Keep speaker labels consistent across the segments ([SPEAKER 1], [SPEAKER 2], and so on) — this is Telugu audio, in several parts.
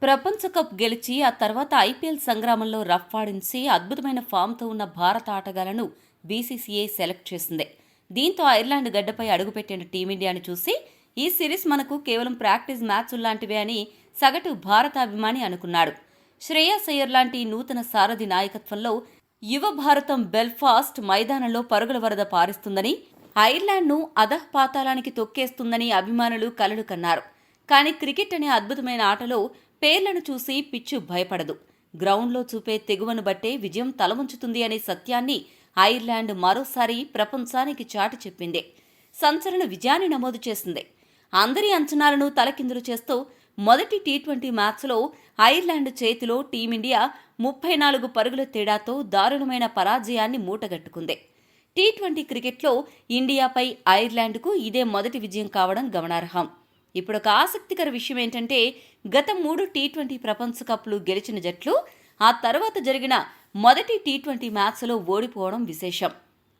[SPEAKER 1] ప్రపంచ కప్ గెలిచి ఆ తర్వాత ఐపీఎల్ సంగ్రామంలో రఫ్ ఆడించి అద్భుతమైన ఫామ్తో ఉన్న భారత ఆటగాళ్లను బీసీసీఐ సెలెక్ట్ చేసింది. దీంతో ఐర్లాండ్ గడ్డపై అడుగుపెట్టిన టీమిండియాను చూసి ఈ సిరీస్ మనకు కేవలం ప్రాక్టీస్ మ్యాచ్ల్లాంటివే అని సగటు భారత అభిమాని అనుకున్నాడు. శ్రేయస్ అయ్యర్ లాంటి నూతన సారథి నాయకత్వంలో యువ భారతం బెల్ఫాస్ట్ మైదానంలో పరుగుల వరద పారిస్తుందని, ఐర్లాండ్ను అధఃపాతాళానికి తొక్కేస్తుందని అభిమానులు కలలు కన్నారు. కానీ క్రికెట్ అనే అద్భుతమైన ఆటలో పేర్లను చూసి పిచ్చు భయపడదు. గ్రౌండ్లో చూపే తెగువను బట్టే విజయం తలవంచుతుంది అనే సత్యాన్ని ఐర్లాండ్ మరోసారి ప్రపంచానికి చాటి చెప్పింది. సంచలన విజయాన్ని నమోదు చేసింది. అందరి అంచనాలను తలకిందులు చేస్తూ మొదటి టీ20 మ్యాచ్లో ఐర్లాండ్ చేతిలో టీమిండియా 34 పరుగుల తేడాతో దారుణమైన పరాజయాన్ని మూటగట్టుకుంది. టీ20 క్రికెట్లో ఇండియాపై ఐర్లాండ్కు ఇదే మొదటి విజయం కావడం గమనార్హం. ఇప్పుడు ఒక ఆసక్తికర విషయం ఏంటంటే, గత 3 టీ20 ప్రపంచ కప్లు గెలిచిన జట్లు ఆ తర్వాత జరిగిన మొదటి టీ20 మ్యాచ్లో ఓడిపోవడం విశేషం.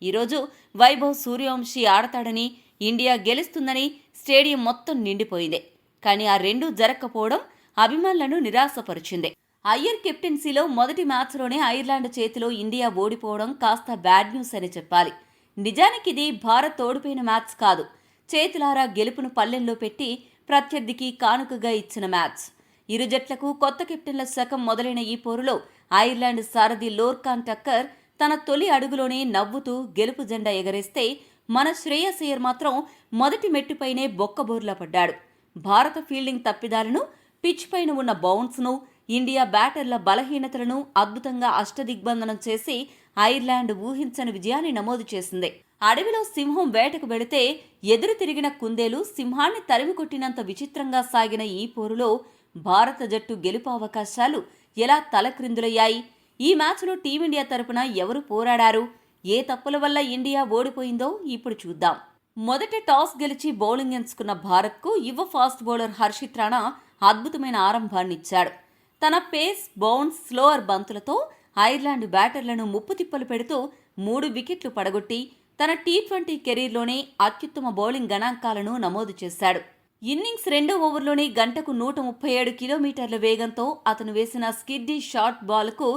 [SPEAKER 1] ఈరోజు వైభవ్ సూర్యవంశీ ఆడతాడని, ఇండియా గెలుస్తుందని స్టేడియం మొత్తం నిండిపోయింది. కానీ ఆ రెండూ జరగకపోవడం అభిమానులను నిరాశపరిచింది. అయ్యర్ కెప్టెన్సీలో మొదటి మ్యాచ్లోనే ఐర్లాండ్ చేతిలో ఇండియా ఓడిపోవడం కాస్త బ్యాడ్ న్యూస్ అని చెప్పాలి. నిజానికి ఇది భారత్ ఓడిపోయిన మ్యాచ్ కాదు, చేతులారా గెలుపును పల్లెంలో పెట్టి ప్రత్యర్థికి కానుకగా ఇచ్చిన మ్యాచ్. ఇరు జట్లకు కొత్త కెప్టెన్ల శకం మొదలైన ఈ పోరులో ఐర్లాండ్ సారథి లోర్కాన్ టక్కర్ తన తొలి అడుగులోనే నవ్వుతూ గెలుపు జెండా ఎగరేస్తే, మన శ్రేయస్ అయ్యర్ మాత్రం మొదటి మెట్టుపైనే బొక్కబోర్లా పడ్డాడు. భారత ఫీల్డింగ్ తప్పిదాలను, పిచ్ పైన ఉన్న బౌన్స్ను, ఇండియా బ్యాటర్ల బలహీనతలను అద్భుతంగా అష్టదిగ్బంధనం చేసి ఐర్లాండ్ ఊహించని విజయాన్ని నమోదు చేసింది. అడవిలో సింహం వేటకు వెళితే ఎదురు తిరిగిన కుందేలు సింహాన్ని తరిమి కొట్టినంత విచిత్రంగా సాగిన ఈ పోరులో భారత జట్టు గెలుపు అవకాశాలు ఎలా తలక్రిందులయ్యాయి? ఈ మ్యాచ్లో టీమిండియా తరపున ఎవరు పోరాడారు? ఏ తప్పుల వల్ల ఇండియా ఓడిపోయిందో ఇప్పుడు చూద్దాం. మొదట టాస్ గెలిచి బౌలింగ్ ఎంచుకున్న భారత్కు యువ ఫాస్ట్ బౌలర్ హర్షిత్ రాణా అద్భుతమైన ఆరంభాన్నిచ్చాడు. తన పేస్, బౌన్స్, స్లోవర్ బంతులతో ఐర్లాండ్ బ్యాటర్లను ముప్పుతిప్పలు పెడుతూ 3 వికెట్లు పడగొట్టి తన టీ20 కెరీర్లోనే అత్యుత్తమ బౌలింగ్ గణాంకాలను నమోదు చేశాడు. ఇన్నింగ్స్ రెండో ఓవర్లోనే గంటకు 137 కిలోమీటర్ల వేగంతో అతను వేసిన స్కిడ్డీ షార్ట్ బాల్కు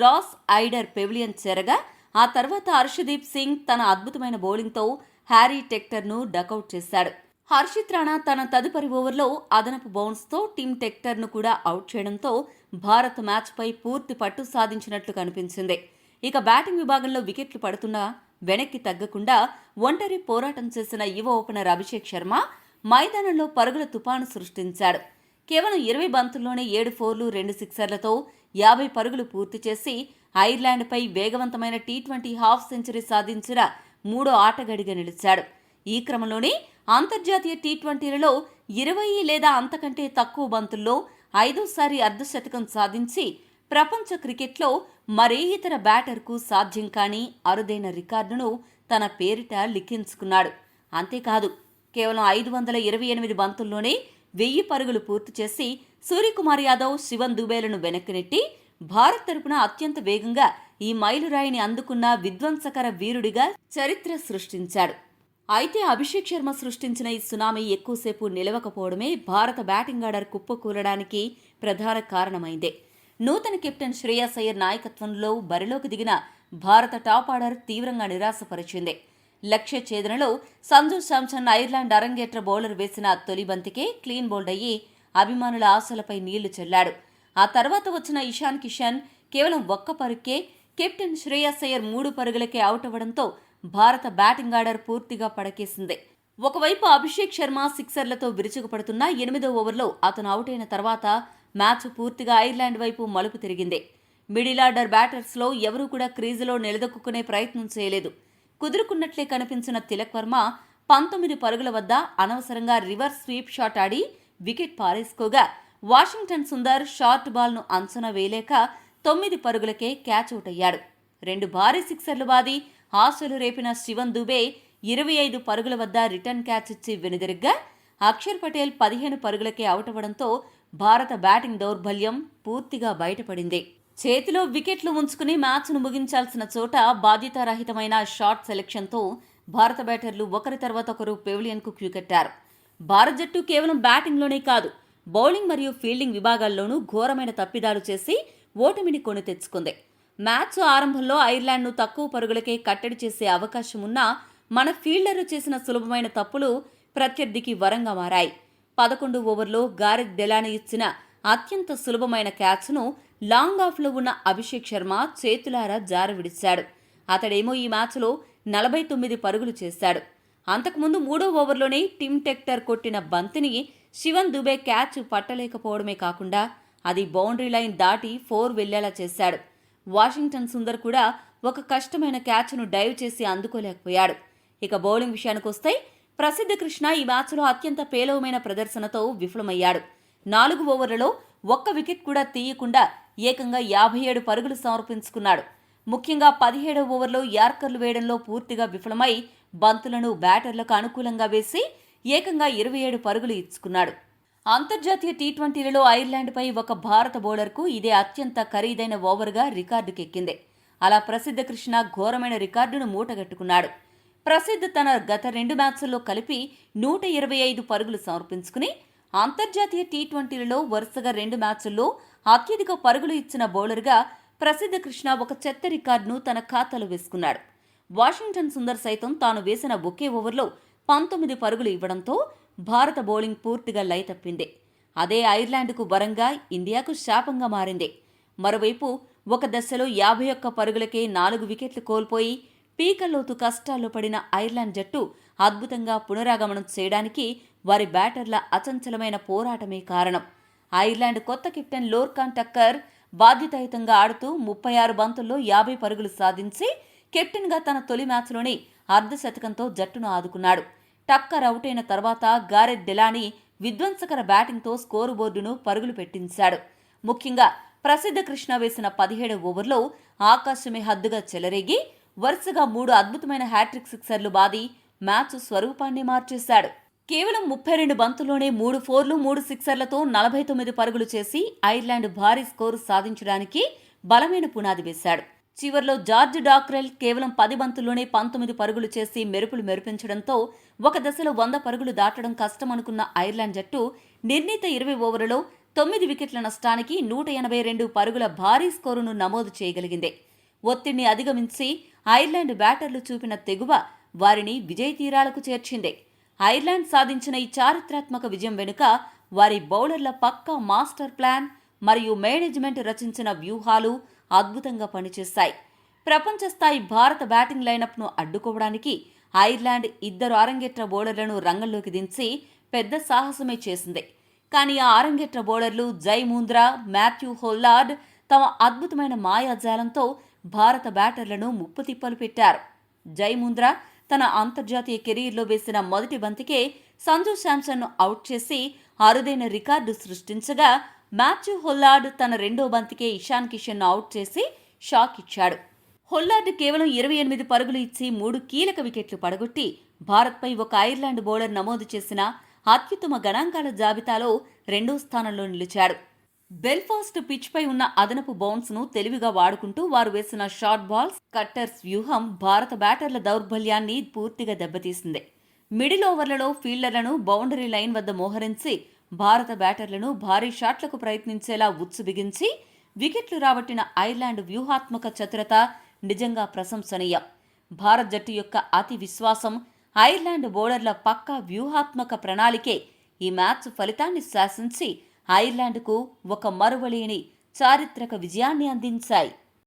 [SPEAKER 1] రాస్ ఐడర్ పెవిలియన్ చేరగా, ఆ తర్వాత హర్షదీప్ సింగ్ తన అద్భుతమైన బౌలింగ్తో హ్యారీ టెక్టర్ను డకౌట్ చేశాడు. హర్షిత్ రాణా తన తదుపరి ఓవర్లో అదనపు బౌన్స్తో టిమ్ టెక్టర్ను కూడా అవుట్ చేయడంతో భారత్ మ్యాచ్పై పూర్తి పట్టు సాధించినట్లు కనిపించింది. ఇక బ్యాటింగ్ విభాగంలో వికెట్లు పడుతున్నా వెనక్కి తగ్గకుండా ఒంటరి పోరాటం చేసిన యువ ఓపెనర్ అభిషేక్ శర్మ మైదానంలో పరుగుల తుపాను సృష్టించాడు. కేవలం 20 బంతుల్లోనే 7 ఫోర్లు 2 సిక్సర్లతో 50 పరుగులు పూర్తి చేసి ఐర్లాండ్పై వేగవంతమైన టీ20 హాఫ్ సెంచరీ సాధించిన 3వ ఆటగాడిగా నిలిచాడు. ఈ క్రమంలోనే అంతర్జాతీయ టీ20లలో 20 లేదా అంతకంటే తక్కువ బంతుల్లో 5వ అర్ధశతకం సాధించి ప్రపంచ క్రికెట్లో మరే ఇతర బ్యాటర్కు సాధ్యం కాని అరుదైన రికార్డును తన పేరిట లిఖించుకున్నాడు. అంతేకాదు, కేవలం 528 బంతుల్లోనే 1000 పరుగులు పూర్తి చేసి సూర్యకుమార్ యాదవ్, శివన్ దుబేలను వెనక్కి నెట్టి భారత్ తరపున అత్యంత వేగంగా ఈ మైలురాయిని అందుకున్న విధ్వంసకర వీరుడిగా చరిత్ర సృష్టించాడు. అయితే అభిషేక్ శర్మ సృష్టించిన ఈ సునామీ ఎక్కువసేపు నిలవకపోవడమే భారత బ్యాటింగ్ ఆర్డర్ కుప్పకూలడానికి ప్రధాన కారణమైంది. నూతన కెప్టెన్ శ్రేయస్ అయ్యర్ నాయకత్వంలో బరిలోకి దిగిన భారత టాప్ ఆర్డర్ తీవ్రంగా నిరాశపరిచింది. లక్ష్య ఛేదనలో సంజు శాంసన్ ఐర్లాండ్ అరంగేట్ర బౌలర్ వేసిన తొలి బంతికే క్లీన్ బౌల్డ్ అయ్యి అభిమానుల ఆశలపై నీళ్లు చల్లాడు. ఆ తర్వాత వచ్చిన ఇషాన్ కిషన్ కేవలం 1 పరుగుకే కెప్టెన్ శ్రేయస్ అయ్యర్ 3 పరుగులకే అవుట్ అవ్వడంతో భారత బ్యాటింగ్ ఆర్డర్ పూర్తిగా పడకేసింది. ఒకవైపు అభిషేక్ శర్మ సిక్సర్లతో విరుచుకుపడుతున్న 8వ ఓవర్లో అతను అవుట్ అయిన తర్వాత మ్యాచ్ పూర్తిగా ఐర్లాండ్ వైపు మలుపు తిరిగింది. మిడిల్ ఆర్డర్ బ్యాటర్స్లో ఎవరూ కూడా క్రీజులో నిలదొక్కునే ప్రయత్నం చేయలేదు. కుదురుకున్నట్లే కనిపించిన తిలక్ వర్మ 19 పరుగుల వద్ద అనవసరంగా రివర్స్ స్వీప్ షాట్ ఆడి వికెట్ పారేసుకోగా, వాషింగ్టన్ సుందర్ షార్ట్ బాల్ను అంచనా వేయలేక 9 పరుగులకే క్యాచ్ అవుట్ అయ్యాడు. 2 భారీ సిక్సర్లు బాది ఆశలు రేపిన శివన్ దుబే 25 పరుగుల వద్ద రిటర్న్ క్యాచ్ ఇచ్చి వెనుదిరిగ్గా, అక్షర్ పటేల్ 15 పరుగులకే అవుట్ అవ్వడంతో భారత బ్యాటింగ్ దౌర్బల్యం పూర్తిగా బయటపడింది. చేతిలో వికెట్లు ఉంచుకుని మ్యాచ్ను ముగించాల్సిన చోట బాధ్యతారహితమైన షాట్ సెలెక్షన్తో భారత బ్యాటర్లు ఒకరి తర్వాత ఒకరు పెవిలియన్కు క్యూ కట్టారు. భారత జట్టు కేవలం బ్యాటింగ్లోనే కాదు, బౌలింగ్ మరియు ఫీల్డింగ్ విభాగాల్లోనూ ఘోరమైన తప్పిదాలు చేసి ఓటమిని కొని తెచ్చుకుంది. మ్యాచ్ ఆరంభంలో ఐర్లాండ్ను తక్కువ పరుగులకే కట్టడి చేసే అవకాశం ఉన్నా మన ఫీల్డర్లు చేసిన సులభమైన తప్పులు ప్రత్యర్థికి వరంగా మారాయి. 11 ఓవర్లో గారెత్ డెలానీ ఇచ్చిన అత్యంత సులభమైన క్యాచ్ను లాంగ్ ఆఫ్లో ఉన్న అభిషేక్ శర్మ చేతులారా జారవిడిచాడు. అతడేమో ఈ మ్యాచ్లో 49 పరుగులు చేశాడు. అంతకుముందు 3వ ఓవర్లోనే టిమ్ టెక్టర్ కొట్టిన బంతిని శివన్ దుబే క్యాచ్ పట్టలేకపోవడమే కాకుండా అది బౌండరీ లైన్ దాటి 4 వెళ్లేలా చేశాడు. వాషింగ్టన్ సుందర్ కూడా ఒక కష్టమైన క్యాచ్ను డైవ్ చేసి అందుకోలేకపోయాడు. ఇక బౌలింగ్ విషయానికొస్తే ప్రసిద్ధ కృష్ణ ఈ మ్యాచ్లో అత్యంత పేలవమైన ప్రదర్శనతో విఫలమయ్యాడు. 4 ఓవర్లలో ఒక్క వికెట్ కూడా తీయకుండా ఏకంగా 57 పరుగులు సమర్పించుకున్నాడు. ముఖ్యంగా 17వ ఓవర్లో యార్కర్లు వేయడంలో పూర్తిగా విఫలమై బంతులను బ్యాటర్లకు అనుకూలంగా వేసి ఏకంగా 27 పరుగులు ఇచ్చుకున్నాడు. అంతర్జాతీయ టీ20లలో ఐర్లాండ్పై ఒక భారత బౌలర్కు ఇదే అత్యంత ఖరీదైన ఓవర్గా రికార్డుకెక్కింది. అలా ప్రసిద్ధ కృష్ణ ఘోరమైన రికార్డును మూటగట్టుకున్నాడు. ప్రసిద్ధ్ తన గత 2 మ్యాచ్ల్లో కలిపి 125 పరుగులు సమర్పించుకుని అంతర్జాతీయ టీ20లలో వరుసగా 2 మ్యాచ్ల్లో అత్యధిక పరుగులు ఇచ్చిన బౌలర్గా ప్రసిద్ధ కృష్ణ ఒక చెత్త రికార్డును తన ఖాతాలో వేసుకున్నాడు. వాషింగ్టన్ సుందర్ సైతం తాను వేసిన ఒకే ఓవర్లో 19 పరుగులు ఇవ్వడంతో భారత బౌలింగ్ పూర్తిగా లై తప్పింది. అదే ఐర్లాండ్కు వరంగా ఇండియాకు శాపంగా మారింది. మరోవైపు ఒక దశలో 51 పరుగులకే 4 వికెట్లు కోల్పోయి పీకల్లోతు కష్టాల్లో పడిన ఐర్లాండ్ జట్టు అద్భుతంగా పునరాగమనం చేయడానికి వారి బ్యాటర్ల అచంచలమైన పోరాటమే కారణం. ఐర్లాండ్ కొత్త కెప్టెన్ లోర్కాన్ టక్కర్ బాధ్యతాయుతంగా ఆడుతూ 36 బంతుల్లో 50 పరుగులు సాధించి కెప్టెన్గా తన తొలి మ్యాచ్లోనే అర్ధశతకంతో జట్టును ఆదుకున్నాడు. టక్కర్ అవుట్ అయిన తర్వాత గారెత్ డెలానీ విధ్వంసకర బ్యాటింగ్తో స్కోరు బోర్డును పరుగులు పెట్టించాడు. ముఖ్యంగా ప్రసిద్ధ కృష్ణ వేసిన 17వ ఓవర్లో ఆకాశమే హద్దుగా చెలరేగి వరుసగా 3 అద్భుతమైన హ్యాట్రిక్ సిక్సర్లు బాది మ్యాచ్ స్వరూపాన్ని మార్చేశాడు. కేవలం 32 బంతుల్లోనే 3 ఫోర్లు 3 సిక్సర్లతో 49 పరుగులు చేసి ఐర్లాండ్ భారీ స్కోరు సాధించడానికి బలమైన పునాది వేశాడు. చివర్లో జార్జ్ డాక్రెల్ కేవలం 10 బంతుల్లోనే 19 పరుగులు చేసి మెరుపులు మెరిపించడంతో ఒక దశలో 100 పరుగులు దాటడం కష్టమనుకున్న ఐర్లాండ్ జట్టు నిర్ణీత 20 ఓవర్లలో 9 వికెట్ల నష్టానికి 182 పరుగుల భారీ స్కోరును నమోదు చేయగలిగింది. ఒత్తిడిని అధిగమించి ఐర్లాండ్ బ్యాటర్లు చూపిన తెగువ వారిని విజయ తీరాలకు చేర్చింది. ఐర్లాండ్ సాధించిన ఈ చారిత్రాత్మక విజయం వెనుక వారి బౌలర్ల పక్కా మాస్టర్ ప్లాన్ మరియు మేనేజ్మెంట్ రచించిన వ్యూహాలు అద్భుతంగా పనిచేశాయి. ప్రపంచ స్థాయి భారత బ్యాటింగ్ లైనప్ను అడ్డుకోవడానికి ఐర్లాండ్ 2 అరంగేట్ర బౌలర్లను రంగంలోకి దించి పెద్ద సాహసమే చేసింది. కానీ ఆ అరంగేట్ర బౌలర్లు జై ముంద్రా, మాథ్యూ హొల్లార్డ్ తమ అద్భుతమైన మాయాజాలంతో భారత బ్యాటర్లను ముప్పుతిప్పలు పెట్టారు. జై ముంద్రా తన అంతర్జాతీయ కెరీర్లో వేసిన మొదటి బంతికే సంజు శాంసన్ను అవుట్ చేసి అరుదైన రికార్డు సృష్టించగా, మాథ్యూ హొల్లార్డ్ తన 2వ బంతికే ఇషాన్ కిషన్ను అవుట్ చేసి షాక్ ఇచ్చాడు. హొల్లార్డ్ కేవలం 28 పరుగులు ఇచ్చి 3 కీలక వికెట్లు పడగొట్టి భారత్పై ఒక ఐర్లాండ్ బౌలర్ నమోదు చేసిన అత్యుత్తమ గణాంకాల జాబితాలో 2వ స్థానంలో నిలిచాడు. బెల్ఫాస్ట్ పిచ్పై ఉన్న అదనపు బౌన్స్ను తెలివిగా వాడుకుంటూ వారు వేసిన షార్ట్ బాల్స్, కట్టర్స్ వ్యూహం భారత బ్యాటర్ల దౌర్బల్యాన్ని పూర్తిగా దెబ్బతీసింది. మిడిల్ ఓవర్లలో ఫీల్డర్లను బౌండరీ లైన్ వద్ద మోహరించి భారత బ్యాటర్లను భారీ షాట్లకు ప్రయత్నించేలా ఉచ్చు బిగించి వికెట్లు రాబట్టిన ఐర్లాండ్ వ్యూహాత్మక చతురత నిజంగా ప్రశంసనీయం. భారత్ జట్టు యొక్క అతి విశ్వాసం, ఐర్లాండ్ బౌలర్ల పక్కా వ్యూహాత్మక ప్రణాళికే ఈ మ్యాచ్ ఫలితాన్ని శాసించి ఐర్లాండ్కు ఒక మరువలేని చారిత్రక విజయాన్ని అందించాయి.